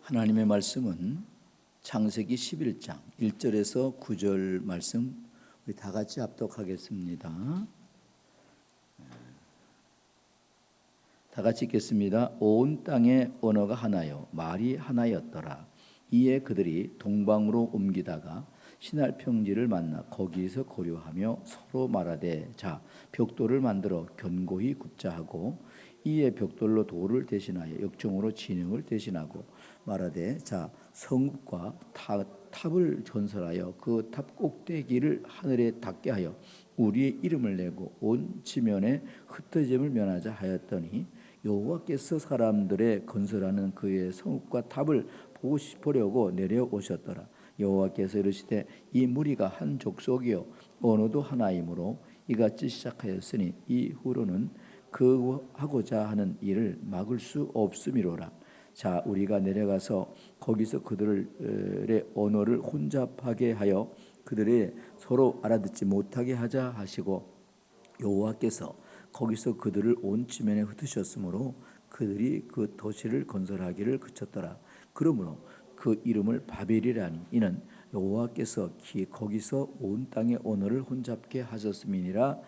하나님의 말씀은 창세기 11장 1절에서 9절 말씀 우리 다 같이 합독하겠습니다. 다 같이 읽겠습니다. 온 땅의 언어가 하나요 말이 하나였더라. 이에 그들이 동방으로 옮기다가 신할 평지를 만나 거기에서 거류하며 서로 말하되 자 벽돌을 만들어 견고히 굽자 하고 이에 벽돌로 돌을 대신하여 역정으로 진흙을 대신하고 말하되 자 성읍과 탑을 건설하여 그 탑 꼭대기를 하늘에 닿게 하여 우리의 이름을 내고 온 지면에 흩어짐을 면하자 하였더니 여호와께서 사람들의 건설하는 그의 성읍과 탑을 보시려고 내려오셨더라. 여호와께서 이르시되 이 무리가 한 족속이요 언어도 하나이므로 이같이 시작하였으니 이후로는 그 하고자 하는 일을 막을 수 없음이로라. 자 우리가 내려가서 거기서 그들의 언어를 혼잡하게 하여 그들의 서로 알아듣지 못하게 하자 하시고 여호와께서 거기서 그들을 온 지면에 흩으셨으므로 그들이 그 도시를 건설하기를 그쳤더라. 그러므로 그 이름을 바벨이라니 이는 여호와께서 거기서 온 땅의 언어를 혼잡게 하셨음이니라.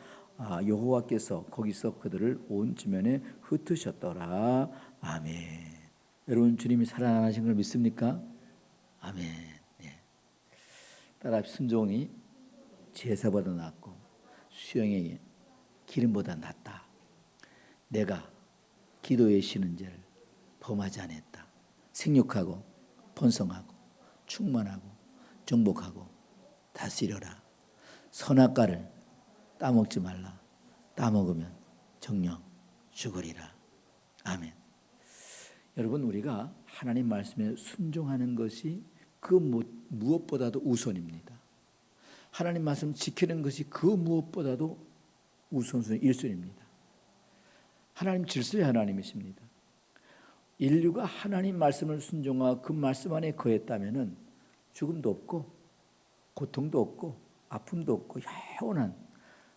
여호와께서 거기서 그들을 온 지면에 흩으셨더라. 아멘. 여러분 주님이 살아나신 걸 믿습니까? 아멘. 예. 따라 순종이 제사보다 낫고 수영의 기름보다 낫다. 내가 기도의 쉬는 죄를 범하지 않았다. 생육하고 번성하고 충만하고 정복하고 다스려라. 선악과를 따먹지 말라. 따먹으면 정령 죽으리라. 아멘. 여러분 우리가 하나님 말씀에 순종하는 것이 그 무엇보다도 우선입니다. 하나님 말씀 지키는 것이 그 무엇보다도 우선순위 1순위입니다. 하나님 질서의 하나님이십니다. 인류가 하나님 말씀을 순종하고 그 말씀 안에 거했다면 죽음도 없고 고통도 없고 아픔도 없고 영원한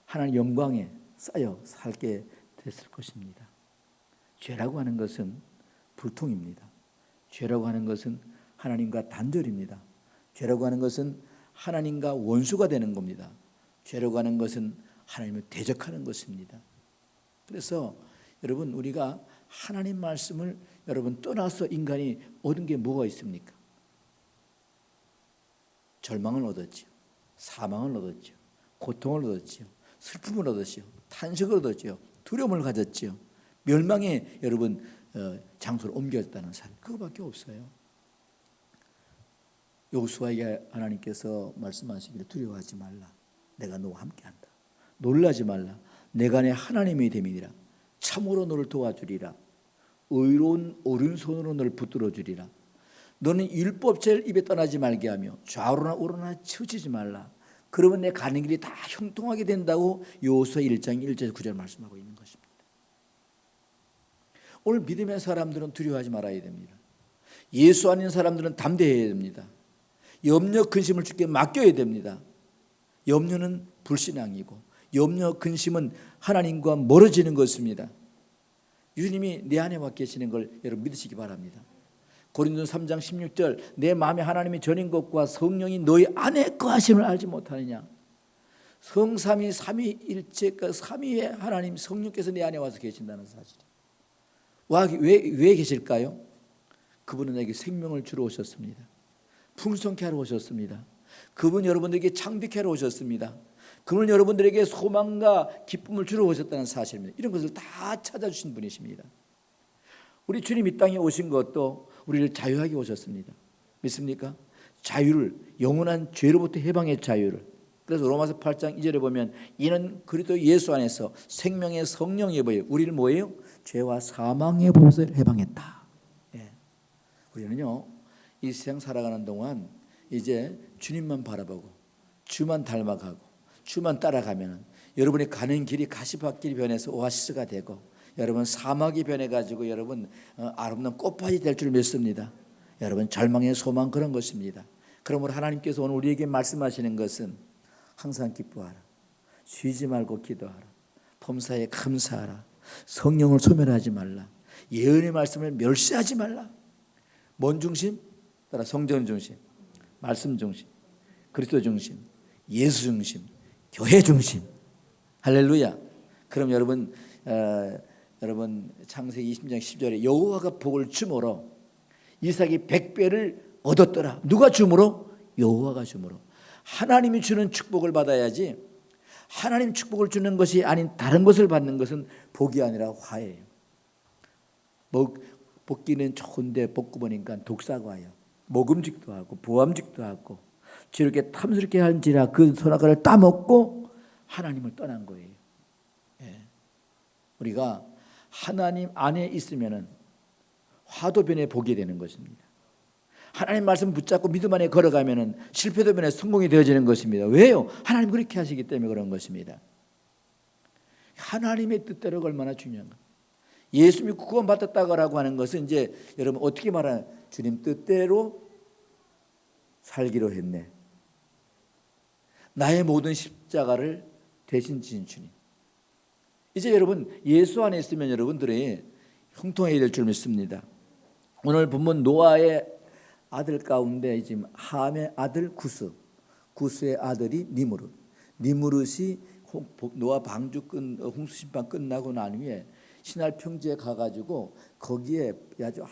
하나님 영광에 쌓여 살게 됐을 것입니다. 죄라고 하는 것은 불통입니다. 죄라고 하는 것은 하나님과 단절입니다. 죄라고 하는 것은 하나님과 원수가 되는 겁니다. 죄라고 하는 것은 하나님을 대적하는 것입니다. 그래서 여러분 우리가 하나님 말씀을 여러분 떠나서 인간이 얻은 게 뭐가 있습니까? 절망을 얻었지요. 사망을 얻었지요. 고통을 얻었지요. 슬픔을 얻었지요. 탄식을 얻었지요. 두려움을 가졌지요. 멸망의 여러분 장소를 옮겼다는 사실 그거밖에 없어요. 여호수아에게 하나님께서 말씀하시기를 두려워하지 말라. 내가 너와 함께한다. 놀라지 말라. 내가 내 하나님이 됨이니라. 참으로 너를 도와주리라. 의로운 오른손으로 너를 붙들어 주리라. 너는 율법죄를 입에 떠나지 말게 하며 좌우로나 우로나 치우치지 말라. 그러면 내 가는 길이 다 형통하게 된다고 여호수아 1장 1절 9절 말씀하고 있는 것입니다. 오늘 믿음의 사람들은 두려워하지 말아야 됩니다. 예수 아닌 사람들은 담대해야 됩니다. 염려 근심을 주께 맡겨야 됩니다. 염려는 불신앙이고 염려 근심은 하나님과 멀어지는 것입니다. 주님이 내 안에 와 계시는 걸 여러분 믿으시기 바랍니다. 고린도서 3장 16절 내 마음에 하나님이 전인 것과 성령이 너희 안에 거하심을 알지 못하느냐. 성삼위 삼위일체 그 삼위의 하나님 성령께서 내 안에 와서 계신다는 사실이에요. 왜 계실까요? 그분은 내게 생명을 주러 오셨습니다. 풍성케 하러 오셨습니다. 그분 여러분들에게 창백케 하러 오셨습니다. 그분 여러분들에게 소망과 기쁨을 주러 오셨다는 사실입니다. 이런 것을 다 찾아주신 분이십니다. 우리 주님 이 땅에 오신 것도 우리를 자유하게 오셨습니다. 믿습니까? 자유를 영원한 죄로부터 해방의 자유를. 그래서 로마서 8장 2절에 보면 이는 그리스도 예수 안에서 생명의 성령의 법이 우리를 뭐예요? 죄와 사망의 법에서 해방했다. 예. 우리는요 이 세상 살아가는 동안 이제 주님만 바라보고 주만 닮아가고 주만 따라가면 여러분이 가는 길이 가시밭길이 변해서 오아시스가 되고 여러분 사막이 변해가지고 여러분 아름다운 꽃밭이 될 줄 믿습니다. 여러분 절망의 소망 그런 것입니다. 그러므로 하나님께서 오늘 우리에게 말씀하시는 것은 항상 기뻐하라. 쉬지 말고 기도하라. 범사에 감사하라. 성령을 소멸하지 말라. 예언의 말씀을 멸시하지 말라. 뭔 중심? 따라 성전 중심, 말씀 중심, 그리스도 중심, 예수 중심, 교회 중심. 할렐루야. 그럼 여러분 창세기 20장 10절에 여호와가 복을 주므로 이삭이 100배를 얻었더라. 누가 주므로? 여호와가 주므로. 하나님이 주는 축복을 받아야지, 하나님 축복을 주는 것이 아닌 다른 것을 받는 것은 복이 아니라 화예요. 복기는 좋은데 복고 보니까 독사과예요. 먹음직도 하고 보암직도 하고 지렇게 탐스럽게 한지라 그 선악과를 따먹고 하나님을 떠난 거예요. 우리가 하나님 안에 있으면은 화도변에 복이 되는 것입니다. 하나님 말씀 붙잡고 믿음 안에 걸어가면은 실패도변에 성공이 되어지는 것입니다. 왜요? 하나님 그렇게 하시기 때문에 그런 것입니다. 하나님의 뜻대로가 얼마나 중요한가. 예수 믿고 구원받았다고 하는 것은 이제 여러분 어떻게 말하는, 주님 뜻대로 살기로 했네. 나의 모든 십자가를 대신 지신 주님. 이제 여러분 예수 안에 있으면 여러분들이 형통해야 될 줄 믿습니다. 오늘 본문 노아의 아들 가운데 지금 함의 아들 구스의 아들이 니무릇이 노아 방주 홍수 심판 끝나고 난 후에 신할 평지에 가가지고 거기에 아주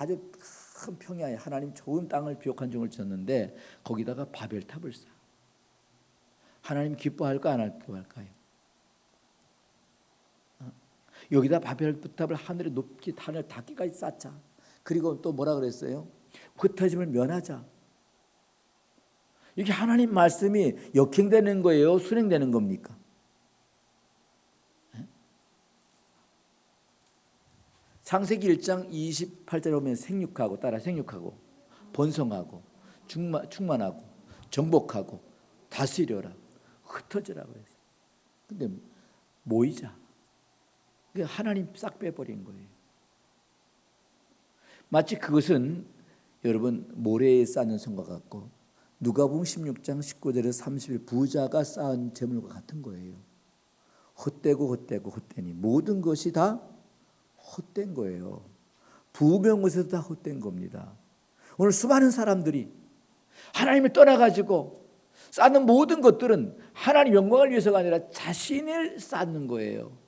큰 평야에 하나님 좋은 땅을 비옥한 종을 쳤는데 거기다가 바벨탑을 쌓아. 하나님 기뻐할까 안 할까요? 여기다 바벨탑을 하늘에 높이 하늘 닿기까지 쌓자. 그리고 또 뭐라 그랬어요? 흩어짐을 면하자. 이게 하나님 말씀이 역행되는 거예요? 순행되는 겁니까? 창세기 1장 28절에 보면 생육하고 따라 생육하고 번성하고 충만하고 정복하고 다스려라 흩어져라 그랬어요. 근데 모이자. 하나님 싹 빼버린 거예요. 마치 그것은 여러분 모래에 쌓는 성과 같고 누가복음 16장 19절에 30일 부자가 쌓은 재물과 같은 거예요. 헛되니 모든 것이 다 헛된 거예요. 부유한 것에서 다 헛된 겁니다. 오늘 수많은 사람들이 하나님을 떠나가지고 쌓는 모든 것들은 하나님 영광을 위해서가 아니라 자신을 쌓는 거예요.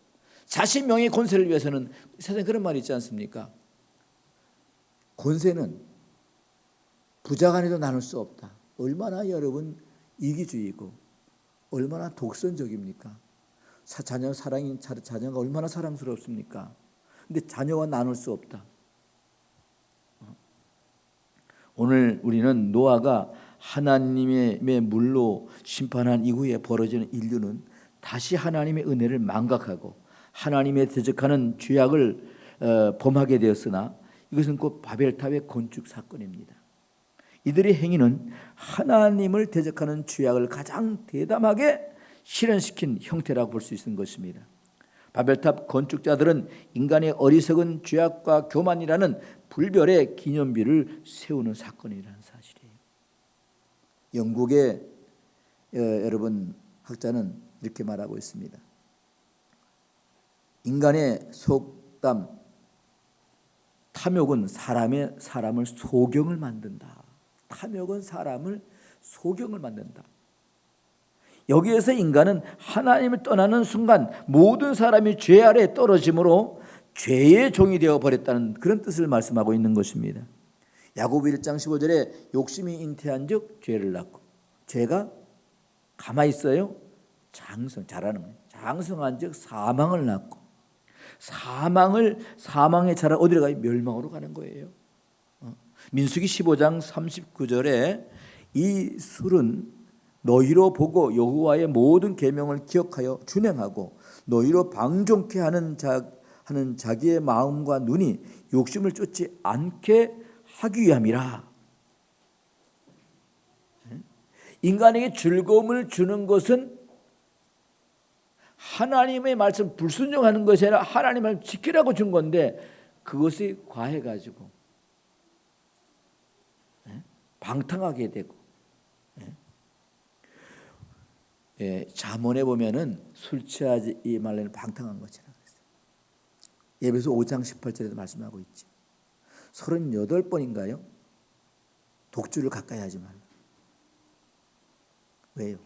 자신 명예 권세를 위해서는 세상에 그런 말이 있지 않습니까? 권세는 부자 간에도 나눌 수 없다. 얼마나 여러분 이기주의고 얼마나 독선적입니까? 자녀가 얼마나 사랑스럽습니까? 근데 자녀와 나눌 수 없다. 오늘 우리는 노아가 하나님의 물로 심판한 이후에 벌어지는 인류는 다시 하나님의 은혜를 망각하고 하나님의 대적하는 죄악을 범하게 되었으나 이것은 곧 바벨탑의 건축 사건입니다. 이들의 행위는 하나님을 대적하는 죄악을 가장 대담하게 실현시킨 형태라고 볼 수 있는 것입니다. 바벨탑 건축자들은 인간의 어리석은 죄악과 교만이라는 불별의 기념비를 세우는 사건이라는 사실이에요. 영국의 여러분 학자는 이렇게 말하고 있습니다. 인간의 속담 탐욕은 사람을 소경을 만든다. 탐욕은 사람을 소경을 만든다. 여기에서 인간은 하나님을 떠나는 순간 모든 사람이 죄 아래 떨어짐으로 죄의 종이 되어 버렸다는 그런 뜻을 말씀하고 있는 것입니다. 야고보 1장 15절에 욕심이 잉태한즉 죄를 낳고 죄가 가만히 있어요. 잘하는 거예요. 장성한즉 사망을 낳고 사망의 자라 어디로 가요? 멸망으로 가는 거예요. 민수기 15장 39절에 이 술은 너희로 보고 여호와의 모든 계명을 기억하여 준행하고 너희로 방종케 하는 자기의 마음과 눈이 욕심을 쫓지 않게 하기 위함이라. 인간에게 즐거움을 주는 것은 하나님의 말씀 불순종하는 것이 아니라 하나님을 지키라고 준 건데 그것이 과해가지고 방탕하게 되고 잠언에 보면은 술 취하지 말라는 방탕한 것이라고 했어요. 예배서 5장 18절에도 말씀하고 있지. 38번인가요? 독주를 가까이 하지 말라. 왜요?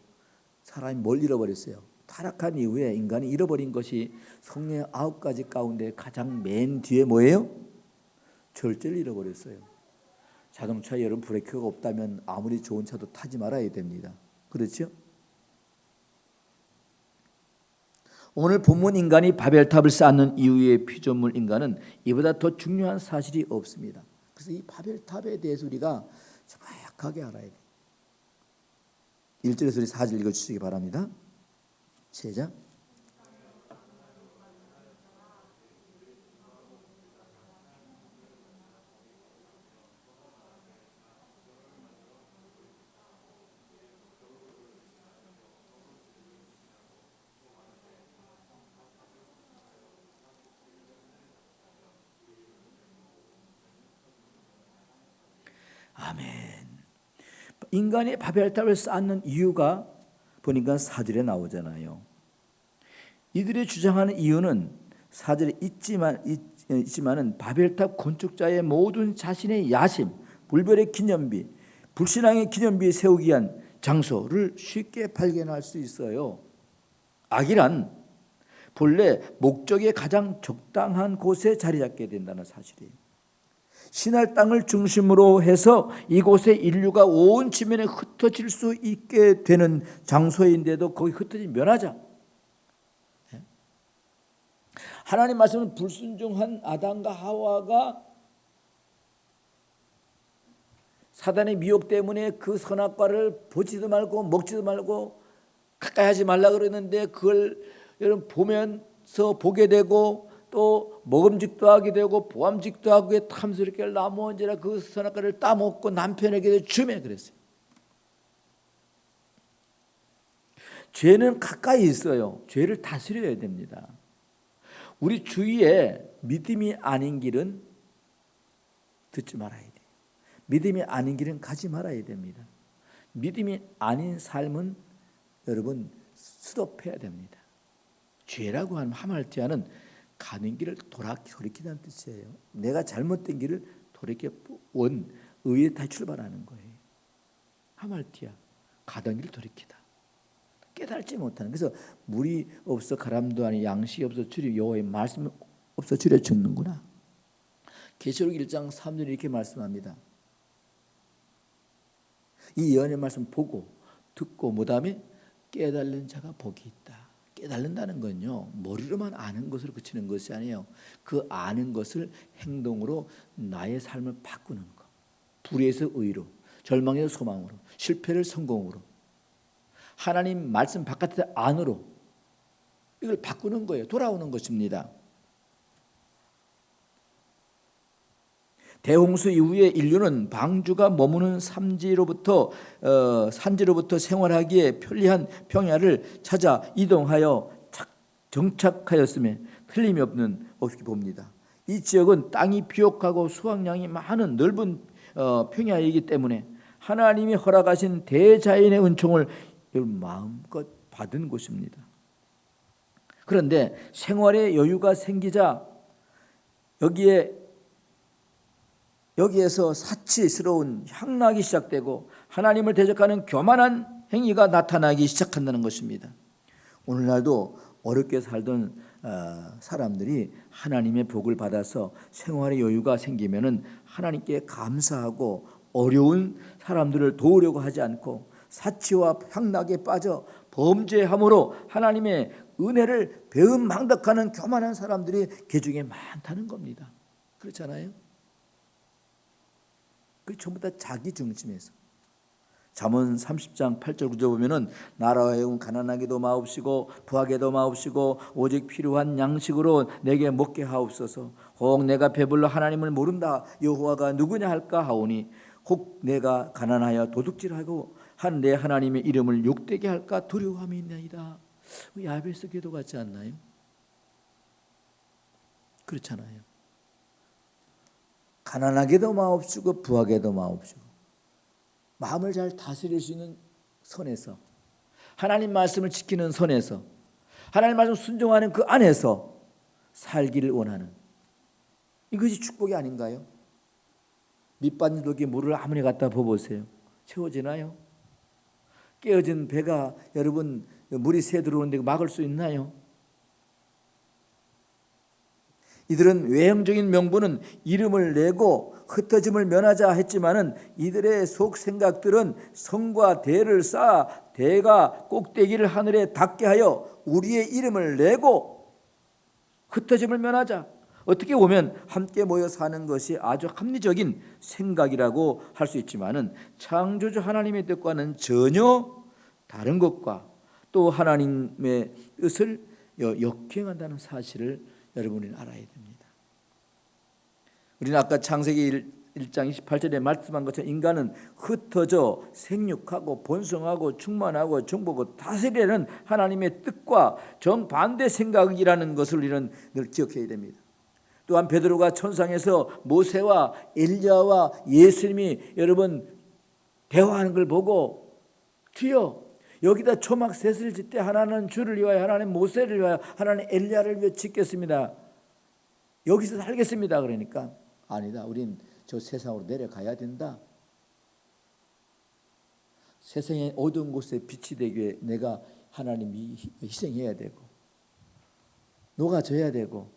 사람이 뭘 잃어버렸어요? 타락한 이후에 인간이 잃어버린 것이 성령의 9가지 가운데 가장 맨 뒤에 뭐예요? 절제를 잃어버렸어요. 자동차에 여러분 브레이크가 없다면 아무리 좋은 차도 타지 말아야 됩니다. 그렇죠? 오늘 본문 인간이 바벨탑을 쌓는 이후의 피조물 인간은 이보다 더 중요한 사실이 없습니다. 그래서 이 바벨탑에 대해서 우리가 정확하게 알아야 돼요. 1절에서 우리 4절 읽어주시기 바랍니다. 시작. 아멘. 인간이 바벨탑을 쌓는 이유가 보니까 4절에 나오잖아요. 이들이 주장하는 이유는 4절에 있지만은 바벨탑 건축자의 모든 자신의 야심, 불별의 기념비, 불신앙의 기념비에 세우기 위한 장소를 쉽게 발견할 수 있어요. 악이란 본래 목적에 가장 적당한 곳에 자리 잡게 된다는 사실이에요. 신할 땅을 중심으로 해서 이곳에 인류가 온 지면에 흩어질 수 있게 되는 장소인데도 거기 흩어지면 면하자. 하나님 말씀은 불순종한 아담과 하와가 사단의 미혹 때문에 그 선악과를 보지도 말고 먹지도 말고 가까이 하지 말라 그러는데 그걸 여러분 보면서 보게 되고 또 먹음직도 하게 되고 보암직도 하고 탐스럽게 나무언지라 그 선악과를 따먹고 남편에게 주매 그랬어요. 죄는 가까이 있어요. 죄를 다스려야 됩니다. 우리 주위에 믿음이 아닌 길은 듣지 말아야 돼요. 믿음이 아닌 길은 가지 말아야 됩니다. 믿음이 아닌 삶은 여러분 스톱해야 됩니다. 죄라고 하는 하말티아는 가는 길을 돌이키는 뜻이에요. 내가 잘못된 길을 돌이켜 원 의에 다 출발하는 거예요. 하말티아 가던 길을 돌이키다. 깨달지 못하는. 그래서 물이 없어 가람도 아니 양식이 없어 주리 여호와의 말씀 없어 주려 죽는구나. 계시록 1장 3절에 이렇게 말씀합니다. 이 예언의 말씀 보고 듣고 무다음에 깨달는 자가 복이 있다. 깨달는다는 건요 머리로만 아는 것으로 그치는 것이 아니에요. 그 아는 것을 행동으로 나의 삶을 바꾸는 것. 불의에서 의로, 절망에서 소망으로, 실패를 성공으로, 하나님 말씀 바깥에서 안으로 이걸 바꾸는 거예요. 돌아오는 것입니다. 대홍수 이후에 인류는 방주가 머무는 산지로부터 생활하기에 편리한 평야를 찾아 이동하여 정착하였음에 틀림이 없이 봅니다. 이 지역은 땅이 비옥하고 수확량이 많은 넓은 평야이기 때문에 하나님이 허락하신 대자연의 은총을 마음껏 받은 곳입니다. 그런데 생활에 여유가 생기자 여기에서 사치스러운 향락이 시작되고 하나님을 대적하는 교만한 행위가 나타나기 시작한다는 것입니다. 오늘날도 어렵게 살던 사람들이 하나님의 복을 받아서 생활의 여유가 생기면은 하나님께 감사하고 어려운 사람들을 도우려고 하지 않고 사치와 향락에 빠져 범죄함으로 하나님의 은혜를 배은망덕하는 교만한 사람들이 개중에 많다는 겁니다. 그렇잖아요? 그 전부 다 자기 중심에서. 잠언 30장 8절 9절 보면은 나라와 영은 가난하게도 마옵시고 부하게도 마옵시고 오직 필요한 양식으로 내게 먹게 하옵소서. 혹 내가 배불러 하나님을 모른다 여호와가 누구냐 할까 하오니 혹 내가 가난하여 도둑질하고 한 내 하나님의 이름을 욕되게 할까 두려움이 있나이다. 야베스 기도 같지 않나요? 그렇잖아요. 가난하게도 마옵시고 부하게도 마옵시고 마음을 잘 다스릴 수 있는 선에서 하나님 말씀을 지키는 선에서 하나님 말씀 순종하는 그 안에서 살기를 원하는 이것이 축복이 아닌가요? 밑받는 독에 물을 아무리 갖다 부어보세요. 채워지나요? 깨어진 배가 여러분 물이 새 들어오는데 막을 수 있나요? 이들은 외형적인 명분은 이름을 내고 흩어짐을 면하자 했지만은 이들의 속 생각들은 성과 대를 쌓아 대가 꼭대기를 하늘에 닿게 하여 우리의 이름을 내고 흩어짐을 면하자. 어떻게 보면 함께 모여 사는 것이 아주 합리적인 생각이라고 할 수 있지만은 창조주 하나님의 뜻과는 전혀 다른 것과 또 하나님의 뜻을 역행한다는 사실을 여러분이 알아야 됩니다. 우리는 아까 창세기 1장 28절에 말씀한 것처럼 인간은 흩어져 생육하고 번성하고 충만하고 정복하고 다스리려는 하나님의 뜻과 정반대 생각이라는 것을 우리는 늘 기억해야 됩니다. 또한 베드로가 천상에서 모세와 엘리야와 예수님이 여러분 대화하는 걸 보고 주여 여기다 초막 셋을 짓되 하나는 주를 위하여 하나는 모세를 위하여 하나는 엘리야를 위해 짓겠습니다. 여기서 살겠습니다. 그러니까 아니다. 우린 저 세상으로 내려가야 된다. 세상의 어두운 곳에 빛이 되기 위해 내가 하나님이 희생해야 되고 녹아져야 되고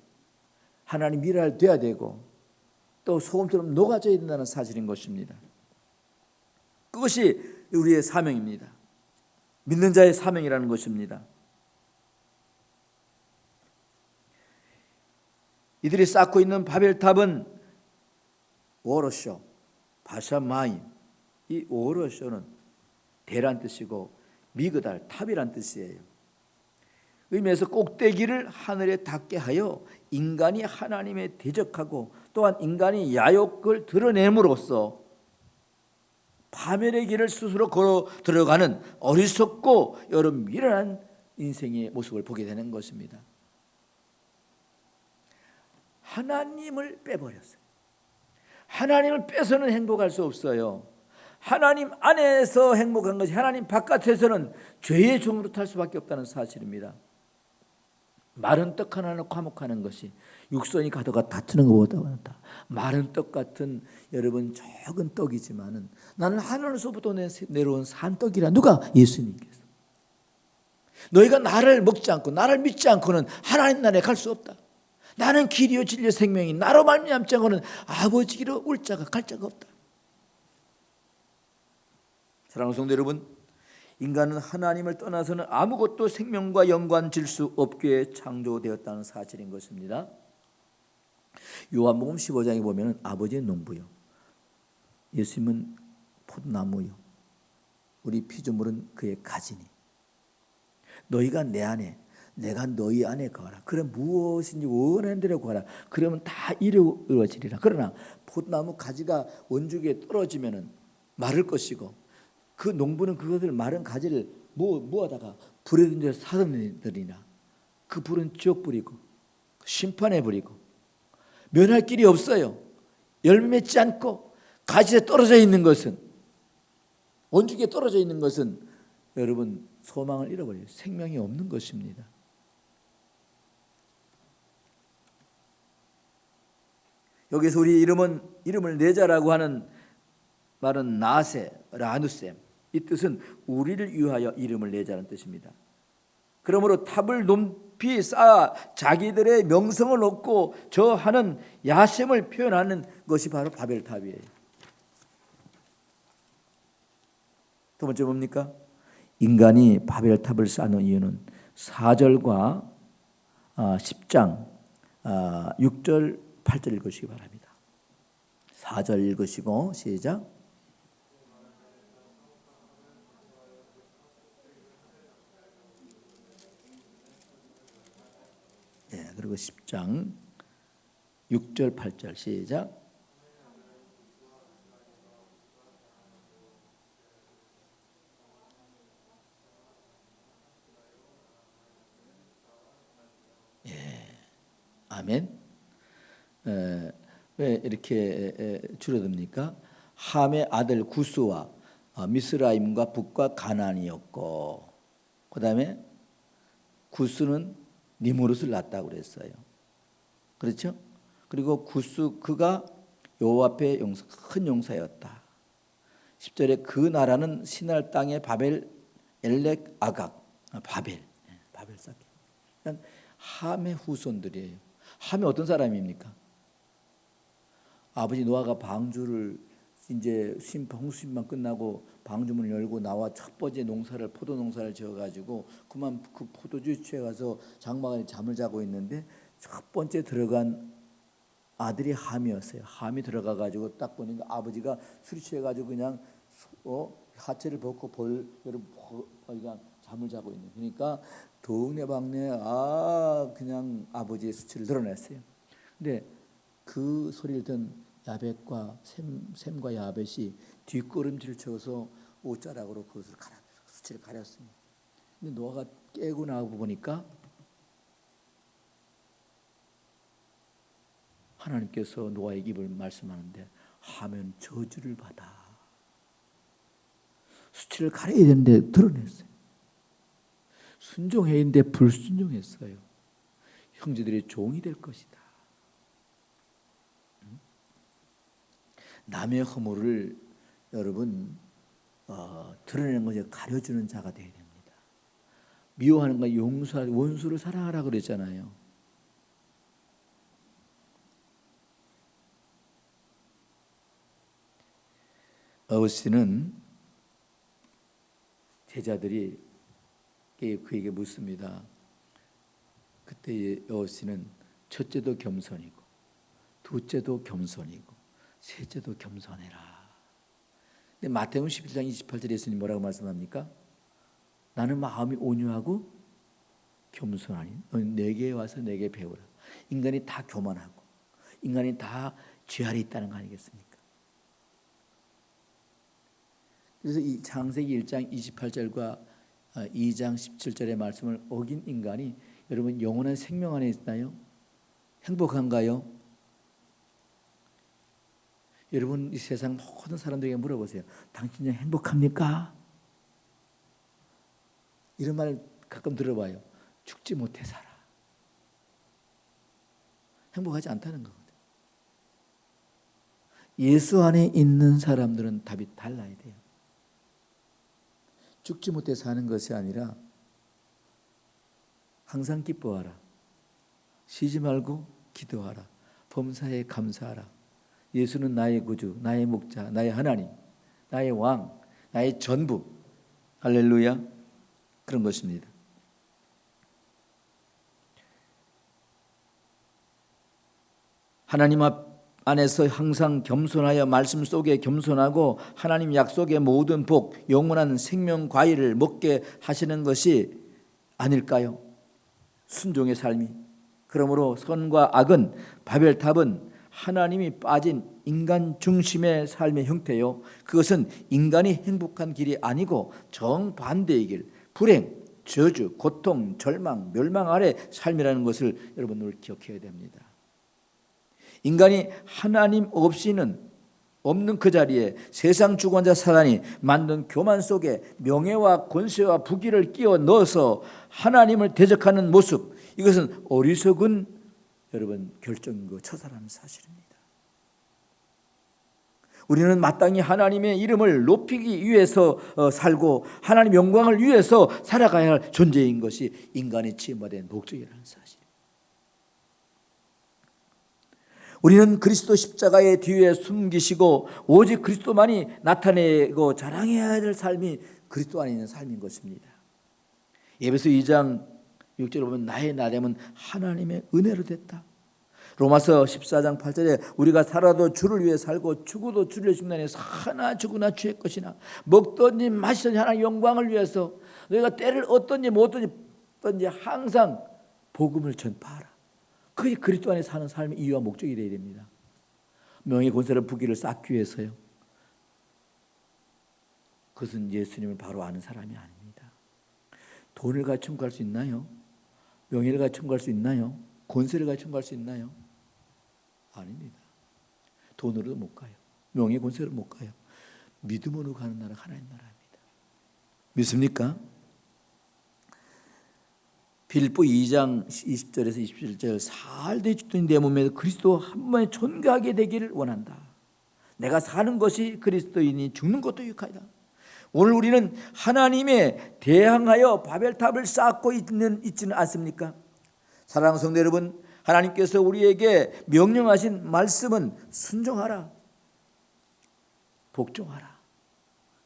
하나님 일할 돼야 되고 또 소금처럼 녹아져야 된다는 사실인 것입니다. 그것이 우리의 사명입니다. 믿는 자의 사명이라는 것입니다. 이들이 쌓고 있는 바벨탑은 워러쇼, 바샤마임. 이 워러쇼는 대란 뜻이고 미그달, 탑이란 뜻이에요. 의미에서 꼭대기를 하늘에 닿게 하여 인간이 하나님에 대적하고 또한 인간이 야욕을 드러냄으로써 파멸의 길을 스스로 걸어 들어가는 어리석고 여러 미련한 인생의 모습을 보게 되는 것입니다. 하나님을 빼버렸어요. 하나님을 빼서는 행복할 수 없어요. 하나님 안에서 행복한 것이 하나님 바깥에서는 죄의 종으로 탈 수밖에 없다는 사실입니다. 마른 떡 하나를 과목하는 것이 육선이 가다가 다투는 것보다 많다. 마른 떡 같은 여러분 적은 떡이지만은 나는 하늘에서부터 내려온 산떡이라. 누가? 예수님께서. 너희가 나를 먹지 않고 나를 믿지 않고는 하나님 나라에 갈 수 없다. 나는 길이요 진리요 생명이 나로 말미암지 않고는 아버지께로 올 자가 갈 자가 없다. 사랑하는 성도 여러분, 인간은 하나님을 떠나서는 아무것도 생명과 연관질 수 없게 창조되었다는 사실인 것입니다. 요한복음 15장에 보면 아버지의 농부요, 예수님은 포도나무요, 우리 피조물은 그의 가지니 너희가 내 안에 내가 너희 안에 거하라. 그럼 무엇인지 원하는 대로 거하라. 그러면 다 이루어지리라. 그러나 포도나무 가지가 원주기에 떨어지면 마를 것이고 그 농부는 그것을 마른 가지를 모아다가 불에 던져 사들이나 그 불은 지옥불이고 심판의 불이고 면할 길이 없어요. 열매 맺지 않고 가지에 떨어져 있는 것은, 원주기에 떨어져 있는 것은 여러분 소망을 잃어버려요. 생명이 없는 것입니다. 여기서 우리 이름을 내자라고 하는 말은 나세, 라누셈, 이 뜻은 우리를 위하여 이름을 내자는 뜻입니다. 그러므로 탑을 높이 쌓아 자기들의 명성을 얻고 저하는 야심을 표현하는 것이 바로 바벨탑이에요. 두 번째 뭡니까? 인간이 바벨탑을 쌓는 이유는 4절과 10장 6절 8절 읽으시기 바랍니다. 4절 읽으시고 시작. 네, 그리고 10장 6절 8절 시작. 예, 아멘. 왜 이렇게 줄어듭니까? 함의 아들 구스와 미스라임과 북과 가나안이었고, 그 다음에 구스는 니무롯을 낳았다고 그랬어요. 그렇죠? 그리고 구스 그가 여호와 앞에 큰 용사였다. 10절에 그 나라는 시날 땅의 바벨 엘렉 아각 바벨 쌓기. 그러니까 함의 후손들이에요. 함이 어떤 사람입니까? 아버지 노아가 방주를 이제 홍수심만 끝나고 방주문을 열고 나와 첫 번째 포도 농사를 지어가지고 그만 그 포도주 취해 가서 장막안에 잠을 자고 있는데 첫 번째 들어간 아들이 함이었어요. 함이 들어가 가지고 딱 보니까 아버지가 술이 취해 가지고 그냥 하체를 벗고 그냥 잠을 자고 있는. 그러니까 동네방네 그냥 아버지의 수치를 드러냈어요. 근데 그 소리를 든 야벳과 셈과 야벳이 뒷걸음질을 쳐서 옷자락으로 그것을 수치를 가렸습니다. 근데 노아가 깨고 나고 보니까 하나님께서 노아의 입을 말씀하는데 하면 저주를 받아. 수치를 가려야 되는데 드러냈어요. 순종해야 되는데 불순종했어요. 형제들의 종이 될 것이다. 남의 허물을 여러분 드러내는 것에 가려주는 자가 되어야 됩니다. 미워하는 것 용서하고 원수를 사랑하라 그랬잖아요. 어거스틴은 제자들이 그에게 묻습니다. 그때 어거스틴은 첫째도 겸손이고 둘째도 겸손이고 셋째도 겸손해라. 근데 마태복음 11장 28절에 예수님 뭐라고 말씀합니까? 나는 마음이 온유하고 겸손하니 너는 내게 와서 내게 배우라. 인간이 다 교만하고 인간이 다 죄아래 있다는 거 아니겠습니까? 그래서 이 창세기 1장 28절과 2장 17절의 말씀을 어긴 인간이 여러분 영원한 생명 안에 있나요? 행복한가요? 여러분 이 세상 모든 사람들에게 물어보세요. 당신은 행복합니까? 이런 말 가끔 들어봐요. 죽지 못해 살아. 행복하지 않다는 거거든요. 예수 안에 있는 사람들은 답이 달라야 돼요. 죽지 못해 사는 것이 아니라 항상 기뻐하라. 쉬지 말고 기도하라. 범사에 감사하라. 예수는 나의 구주, 나의 목자, 나의 하나님, 나의 왕, 나의 전부. 할렐루야. 그런 것입니다. 하나님 안에서 항상 겸손하여 말씀 속에 겸손하고 하나님 약속의 모든 복, 영원한 생명 과일을 먹게 하시는 것이 아닐까요? 순종의 삶이. 그러므로 선과 악은 바벨탑은 하나님이 빠진 인간 중심의 삶의 형태요. 그것은 인간이 행복한 길이 아니고 정반대의 길, 불행, 저주, 고통, 절망, 멸망 아래 삶이라는 것을 여러분 늘 기억해야 됩니다. 인간이 하나님 없이는 없는 그 자리에 세상 주관자 사단이 만든 교만 속에 명예와 권세와 부귀를 끼워 넣어서 하나님을 대적하는 모습, 이것은 어리석은 여러분 결정이고 처사라는 사실입니다. 우리는 마땅히 하나님의 이름을 높이기 위해서 살고 하나님 영광을 위해서 살아가야 할 존재인 것이 인간의 지음받은 목적이라는 사실. 우리는 그리스도 십자가의 뒤에 숨기시고 오직 그리스도만이 나타내고 자랑해야 될 삶이 그리스도 안에 있는 삶인 것입니다. 에베소 2장 6절에 보면 나의 나됨은 하나님의 은혜로 됐다. 로마서 14장 8절에 우리가 살아도 주를 위해 살고 죽어도 주를 위해 죽나니 사나 죽으나 주의 것이나 먹든지 마시든지 하나님의 영광을 위해서 너희가 때를 얻든지 못 얻든지 항상 복음을 전파하라. 그게 그리스도 안에 사는 삶의 이유와 목적이 되어야 됩니다. 명예 권세를 부귀를 쌓기 위해서요. 그것은 예수님을 바로 아는 사람이 아닙니다. 돈을 가지고 청구할 수 있나요? 명예를 가지고 청구할 수 있나요? 권세를 가지고 청구할 수 있나요? 아닙니다. 돈으로도 못 가요. 명예 권세로 못 가요. 믿음으로 가는 나라가 하나님 나라입니다. 믿습니까? 빌립보 2장 20절에서 27절 살되 죽더니 내 몸에 그리스도 한 번에 존귀하게 되기를 원한다. 내가 사는 것이 그리스도이니 죽는 것도 유익하다. 오늘 우리는 하나님에 대항하여 바벨탑을 쌓고 있지는 않습니까? 사랑하는 성도 여러분, 하나님께서 우리에게 명령하신 말씀은 순종하라, 복종하라,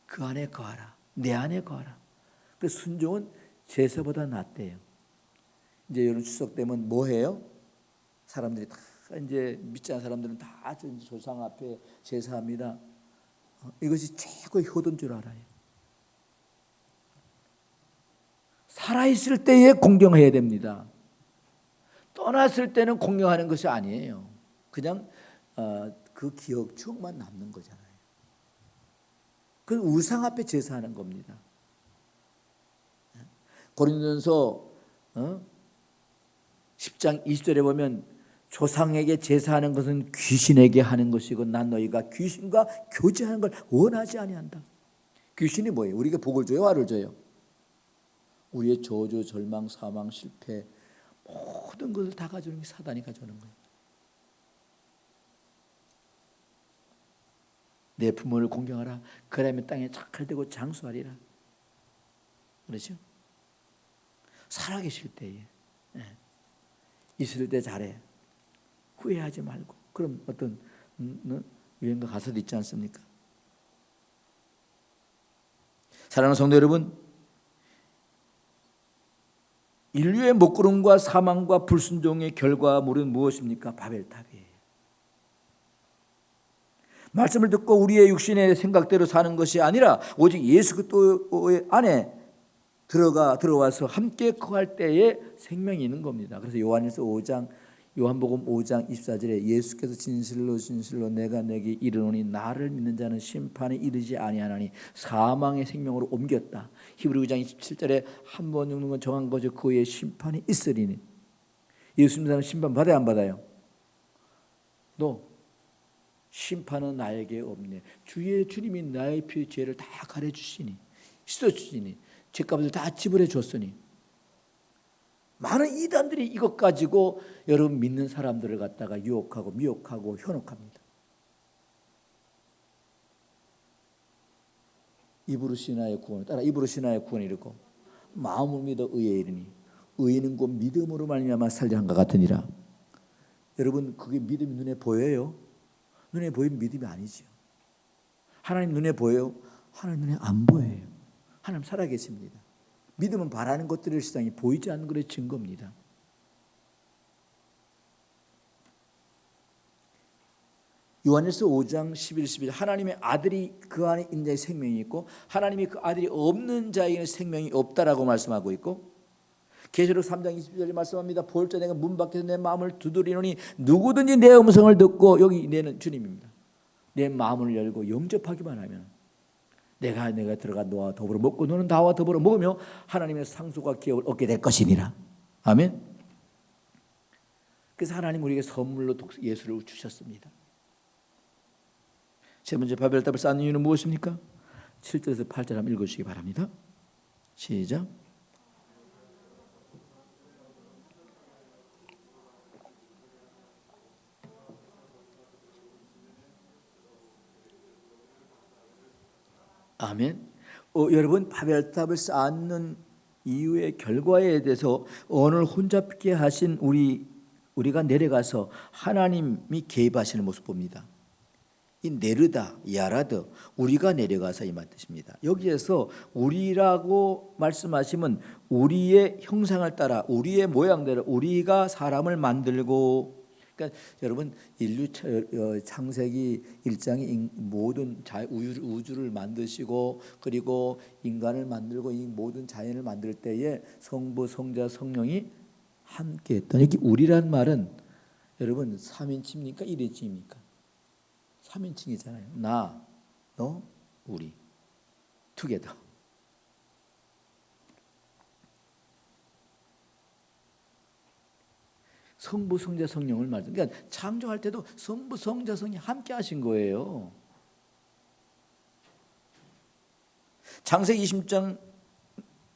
그 안에 거하라, 내 안에 거하라. 그 순종은 제사보다 낫대요. 이제 여름 추석 되면 뭐 해요? 사람들이 다 이제 믿지 않는 사람들은 다 조상 앞에 제사합니다. 이것이 최고의 효도인 줄 알아요. 살아있을 때에 공경해야 됩니다. 떠났을 때는 공경하는 것이 아니에요. 그냥 그 기억, 추억만 남는 거잖아요. 그 우상 앞에 제사하는 겁니다. 고린도전서 10장 20절에 보면 조상에게 제사하는 것은 귀신에게 하는 것이고 난 너희가 귀신과 교제하는 걸 원하지 아니한다. 귀신이 뭐예요? 우리에게 복을 줘요, 화를 줘요? 우리의 저주, 절망, 사망, 실패 모든 것을 다 가져오는 게 사단이 가져오는 거예요. 내 부모를 공경하라. 그러면 땅에 착할되고 장수하리라. 그렇죠? 살아계실 때에 있을 때 잘해. 후회하지 말고. 그럼 어떤 유행가 가사도 있지 않습니까? 사랑하는 성도 여러분, 인류의 먹구름과 사망과 불순종의 결과물은 무엇입니까? 바벨탑이에요. 말씀을 듣고 우리의 육신의 생각대로 사는 것이 아니라 오직 예수 그리스도 안에 들어와서 함께 거할 때에 생명이 있는 겁니다. 그래서 요한복음 5장 24절에 예수께서 진실로 내가 내게 이르노니 나를 믿는 자는 심판에 이르지 아니하나니 사망의 생명으로 옮겼다. 히브리 9장 27절에 한 번 죽는 건 정한 거죠. 그의 심판이 있으리니. 예수 믿는 사람은 심판 받아야 안 받아요? 너 심판은 나에게 없네. 주님이 나의 피의 죄를 다 가려주시니 씻어주시니 죄값을 다 지불해 줬으니. 많은 이단들이 이것 가지고 여러분 믿는 사람들을 갖다가 유혹하고 미혹하고 현혹합니다. 입으로 신하의 구원을 따라 입으로 신하의 구원을 이루고 마음을 믿어 의에 이르니 의는 곧 믿음으로 말미암아 살리라 한것 같으니라. 여러분 그게 믿음이 눈에 보여요? 눈에 보이는 믿음이 아니죠. 하나님 눈에 보여요? 하나님 눈에 안 보여요. 하나님 살아계십니다. 믿음은 바라는 것들의 실상이 보이지 않는 것의 증거입니다. 요한일서 5장 11, 12 하나님의 아들이 그 안에 있는 자의 생명이 있고 하나님이 그 아들이 없는 자에게는 생명이 없다라고 말씀하고 있고 계시록 3장 20절에 말씀합니다. 보혈자 내가 문 밖에서 내 마음을 두드리노니 누구든지 내 음성을 듣고 여기 내는 주님입니다. 내 마음을 열고 영접하기만 하면 내가 들어가 너와 더불어 먹고 너는 나와 더불어 먹으며 하나님의 상속과 기업을 얻게 될 것이니라. 아멘. 그래서 하나님 우리에게 선물로 예수를 주셨습니다. 세 번째 바벨탑을 쌓는 이유는 무엇입니까? 7절에서 8절 한번 읽으시기 바랍니다. 시작. 아멘. 여러분 바벨탑을 쌓는 이유의 결과에 대해서 오늘 혼잡게 하신 우리가 내려가서 하나님이 개입하시는 모습 봅니다. 이 네르다, 야라드 우리가 내려가서 이 뜻입니다. 여기에서 우리라고 말씀하시면 우리의 형상을 따라 우리의 모양대로 우리가 사람을 만들고 그러니까 여러분 인류 창세기 1장이 모든 우주를 만드시고 그리고 인간을 만들고 이 모든 자연을 만들 때에 성부, 성자, 성령이 함께했다. 여기 우리란 말은 여러분 3인칭입니까? 1인칭입니까? 3인칭이잖아요. 나, 너, 우리. 투게더. 성부, 성자, 성령을 말씀. 그러니까 창조할 때도 성부, 성자, 성령이 함께 하신 거예요. 창세기 20장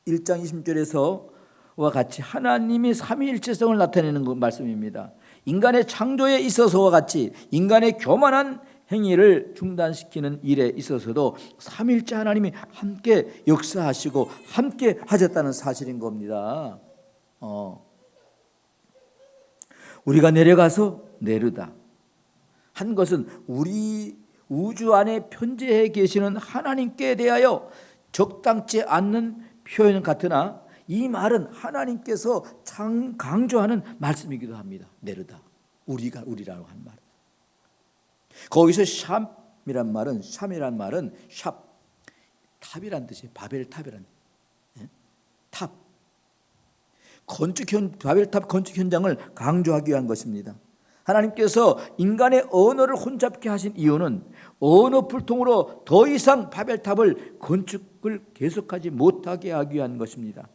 1장 20절에서와 같이 하나님이 삼위일체성을 나타내는 그 말씀입니다. 인간의 창조에 있어서와 같이 인간의 교만한 행위를 중단시키는 일에 있어서도 삼일째 하나님이 함께 역사하시고 함께 하셨다는 사실인 겁니다. 우리가 내려가서 내르다 한 것은 우리 우주 안에 편재해 계시는 하나님께 대하여 적당치 않는 표현 같으나 이 말은 하나님께서 강조하는 말씀이기도 합니다. 내르다, 우리라고 한 말. 거기서 샴이란 말은 탑이란 뜻이에요. 바벨탑이란 탑. 바벨탑 건축 현장을 강조하기 위한 것입니다. 하나님께서 인간의 언어를 혼잡게 하신 이유는 언어 불통으로 더 이상 바벨탑을 건축을 계속하지 못하게 하기 위한 것입니다.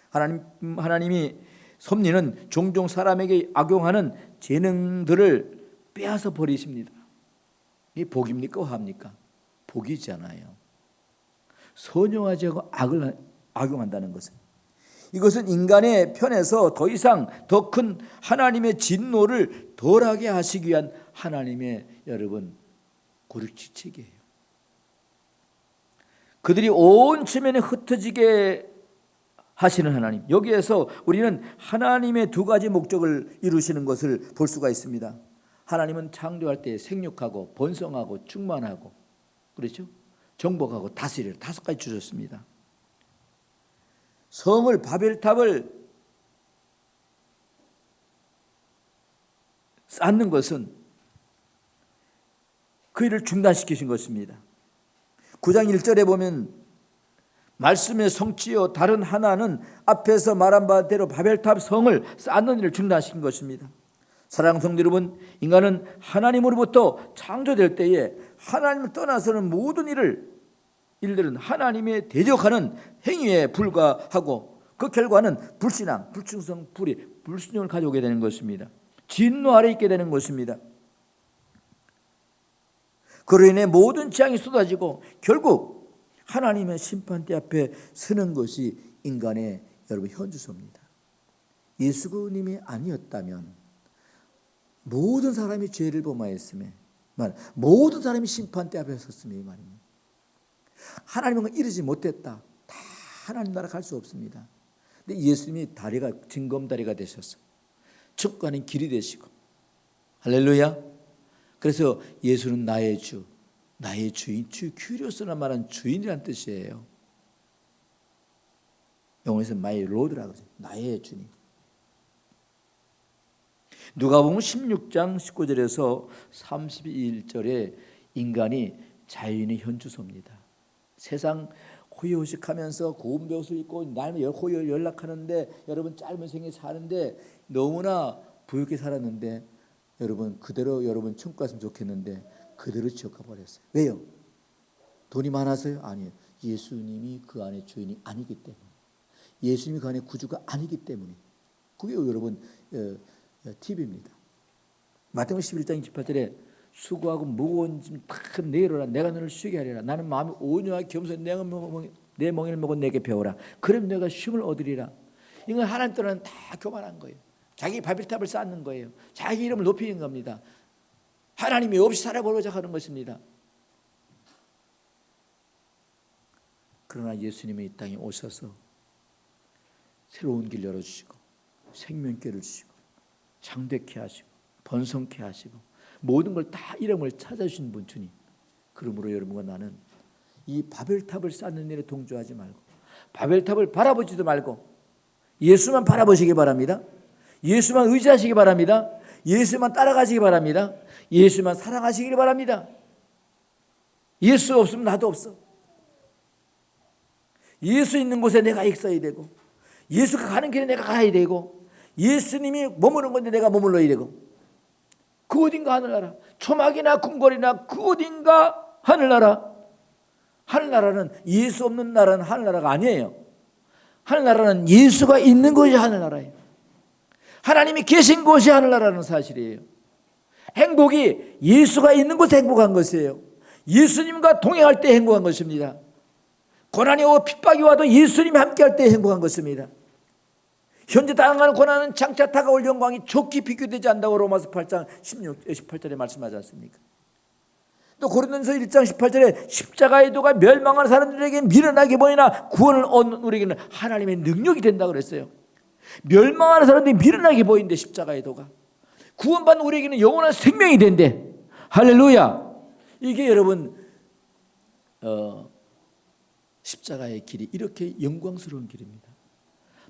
하나님이 섭리는 종종 사람에게 악용하는 재능들을 빼앗아 버리십니다. 이게 복입니까? 화합니까? 복이잖아요. 선용하지 않고 악을 악용한다는 것은, 이것은 인간의 편에서 더 이상 더 큰 하나님의 진노를 덜하게 하시기 위한 하나님의 여러분 고립지책이에요. 그들이 온 지면에 흩어지게 하시는 하나님, 여기에서 우리는 하나님의 두 가지 목적을 이루시는 것을 볼 수가 있습니다. 하나님은 창조할 때 생육하고 번성하고 충만하고, 그렇죠? 정복하고 다스리라, 다섯 가지 주셨습니다. 성을, 바벨탑을 쌓는 것은 그 일을 중단시키신 것입니다. 9장 1절에 보면 말씀의 성취요 다른 하나는 앞에서 말한 바대로 바벨탑 성을 쌓는 일을 중단시킨 것입니다. 사랑하는 성도 여러분, 인간은 하나님으로부터 창조될 때에 하나님을 떠나서는 모든 일들은 하나님의 대적하는 행위에 불과하고, 그 결과는 불신앙, 불충성, 불순종을 가져오게 되는 것입니다. 진노 아래 있게 되는 것입니다. 그로 인해 모든 재앙이 쏟아지고 결국 하나님의 심판대 앞에 서는 것이 인간의 여러분 현주소입니다. 예수님이 아니었다면 모든 사람이 죄를 범하였으며 모든 사람이 심판대 앞에 섰으며 이 말입니다. 하나님은 이르지 못했다. 다 하나님 나라 갈 수 없습니다. 근데 예수님이 다리가 징검다리가 되셔서 축구하는 길이 되시고, 할렐루야. 그래서 예수는 나의 주, 나의 주인, 주 큐리오스나 말한 주인이란 뜻이에요. 영어에서 my lord라고 하죠. 나의 주님. 누가복음 16장 19절에서 31절에 인간이 자연의 현주소입니다. 세상 호의호식하면서 고운 벼슬 입고 나는 호의 연락하는데, 여러분 짧은 생에 사는데 너무나 부유하게 살았는데, 여러분 그대로 여러분 천국 갔으면 좋겠는데 그대로 지옥 가버렸어요. 왜요? 돈이 많아서요? 아니에요. 예수님이 그 안에 주인이 아니기 때문에, 예수님이 그 안에 구주가 아니기 때문에. 그게 여러분 팁입니다. 마태복음 11장 28절에 수고하고 무거운 짐 다 내려라, 내가 너를 쉬게 하리라. 나는 마음이 온유하게 겸손히 내 멍에를 먹고 내게 배우라. 그럼 내가 쉼을 얻으리라. 이건 하나님 떠나는 다 교만한 거예요. 자기 바벨탑을 쌓는 거예요. 자기 이름을 높이는 겁니다. 하나님이 없이 살아보려고 하는 것입니다. 그러나 예수님이 이 땅에 오셔서 새로운 길 열어주시고 생명길을 주시고 창대케 하시고 번성케 하시고 모든 걸 다 이름을 찾아주신 분 주님. 그러므로 여러분과 나는 이 바벨탑을 쌓는 일에 동조하지 말고, 바벨탑을 바라보지도 말고 예수만 바라보시기 바랍니다. 예수만 의지하시기 바랍니다. 예수만 따라가시기 바랍니다. 예수만 사랑하시기 바랍니다. 예수 없으면 나도 없어. 예수 있는 곳에 내가 있어야 되고, 예수가 가는 길에 내가 가야 되고, 예수님이 머무는 건데 내가 머물러야 되고, 그 어딘가 하늘나라, 초막이나 궁궐이나 그 어딘가 하늘나라. 하늘나라는 예수 없는 나라는 하늘나라가 아니에요. 하늘나라는 예수가 있는 곳이 하늘나라예요. 하나님이 계신 곳이 하늘나라는 사실이에요. 행복이 예수가 있는 곳에 행복한 것이에요. 예수님과 동행할 때 행복한 것입니다. 고난이 오고 핍박이 와도 예수님이 함께할 때 행복한 것입니다. 현재 당하는 고난은 장차 다가올 영광이 좋게 비교되지 않는다고 로마서 8장 18절에 말씀하지 않습니까? 또 고린도전서 1장 18절에 십자가의 도가 멸망하는 사람들에게 미련하게 보이나 구원을 얻는 우리에게는 하나님의 능력이 된다고 그랬어요. 멸망하는 사람들이 미련하게 보이는데 십자가의 도가 구원받는 우리에게는 영원한 생명이 된대. 할렐루야. 이게 여러분 십자가의 길이 이렇게 영광스러운 길입니다.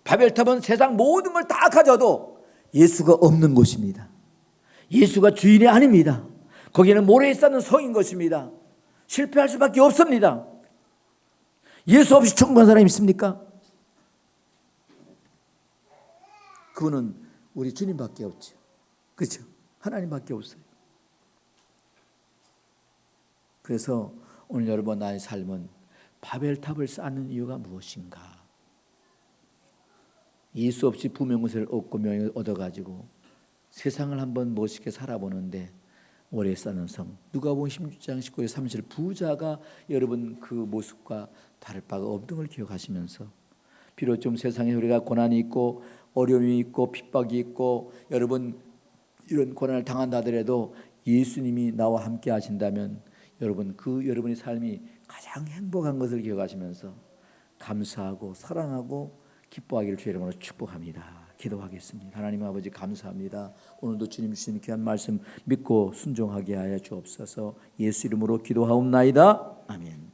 바벨탑은 세상 모든 걸 다 가져도 예수가 없는 곳입니다. 예수가 주인이 아닙니다. 거기는 모래에 쌓는 성인 것입니다. 실패할 수밖에 없습니다. 예수 없이 천국한 사람이 있습니까? 그분은 우리 주님밖에 없죠. 그렇죠? 하나님밖에 없어요. 그래서 오늘 여러분 나의 삶은 바벨탑을 쌓는 이유가 무엇인가? 예수 없이 부명것을 얻고 명예를 얻어가지고 세상을 한번 멋있게 살아보는데 오래 쌓는 성. 누가복음 16장 19절 30절 부자가 여러분 그 모습과 다를 바가 없는 걸 기억하시면서 비록 좀 세상에 우리가 고난이 있고 어려움이 있고 핍박이 있고 여러분 이런 고난을 당한다 하더라도 예수님이 나와 함께 하신다면 여러분 그 여러분의 삶이 가장 행복한 것을 기억하시면서 감사하고 사랑하고 기뻐하기를 주의 이름으로 축복합니다. 기도하겠습니다. 하나님 아버지 감사합니다. 오늘도 주님 주신 귀한 말씀 믿고 순종하게 하여 주옵소서. 예수 이름으로 기도하옵나이다. 아멘.